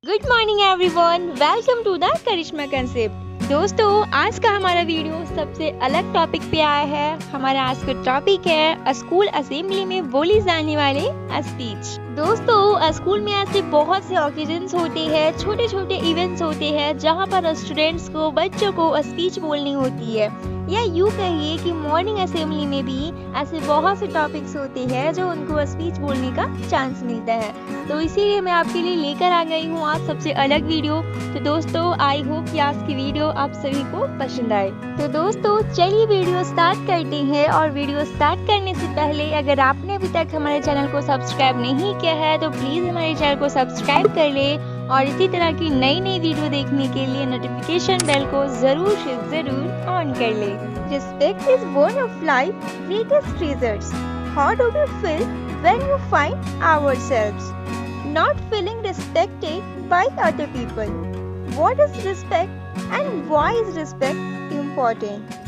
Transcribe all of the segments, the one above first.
Good morning everyone, welcome to the Karishma concept. दोस्तों, आज का हमारा वीडियो सबसे अलग टॉपिक पे आया है। हमारा आज का टॉपिक है स्कूल असेंबली में बोली जाने वाले स्पीच। दोस्तों, स्कूल में ऐसे बहुत से ओकेजन्स होते हैं, छोटे छोटे इवेंट्स होते हैं जहाँ पर स्टूडेंट्स को, बच्चों को स्पीच बोलनी होती है, या यूँ कहिए कि मॉर्निंग असेंबली में भी ऐसे बहुत से टॉपिक्स होते हैं जो उनको स्पीच बोलने का चांस मिलता है। तो इसीलिए मैं आपके लिए लेकर आ गई हूँ आज सबसे अलग वीडियो। तो दोस्तों, आई होप कि आज की वीडियो आप सभी को पसंद आए। तो दोस्तों, चलिए वीडियो स्टार्ट करते हैं। और वीडियो स्टार्ट करने से पहले अगर आपने अभी तक हमारे चैनल को सब्सक्राइब नहीं किया है तो प्लीज हमारे चैनल को सब्सक्राइब कर ले और इसी तरह की नई नई वीडियो देखने के लिए नोटिफिकेशन बेल को जरूर से जरूर ऑन कर ले। Respect is one of life's greatest treasures. How do we feel when you find ourselves not feeling respected by other people? What is respect and why is respect important?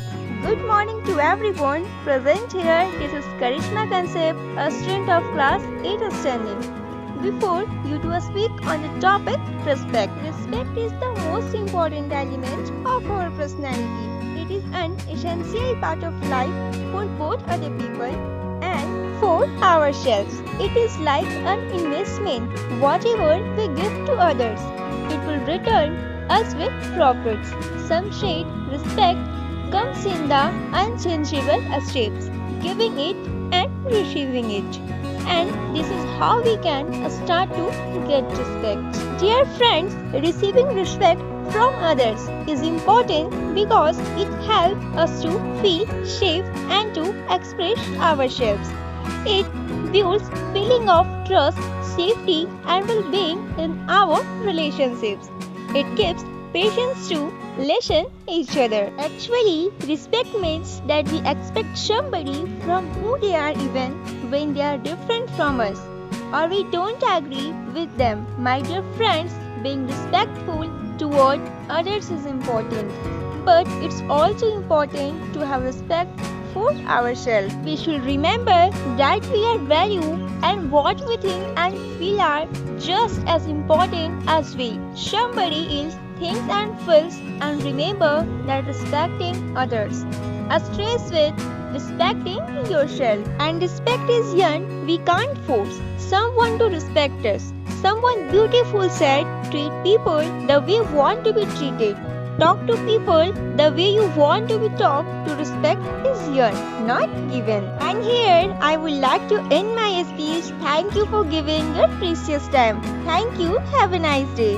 Good morning to everyone present here. This is Karishma Concept, a student of class 8 standing. Before you do speak on the topic respect, respect is the most important element of our personality. It is an essential part of life for both other people and for ourselves. It is like an investment. Whatever we give to others, it will return us with profits. Some say respect comes in the unchangeable steps, giving it and receiving it. And this is how we can start to get respect. Dear friends, receiving respect from others is important because it helps us to feel safe and to express ourselves. It builds feeling of trust, safety and well-being in our relationships. It gives patience to listen each other. Actually, respect means that we expect somebody from who they are even when they are different from us or we don't agree with them. My dear friends, being respectful toward others is important, but it's also important to have respect for ourselves. We should remember that we are valued and what we think and feel are just as important as we somebody else thinks and feels, and remember that respecting others starts with respecting yourself. And respect is young. We can't force someone to respect us. Someone beautiful said, treat people the way you want to be treated. Talk to people the way you want to be talked to. Respect is earned, not given. And here I would like to end my speech. Thank you for giving your precious time. Thank you. Have a nice day.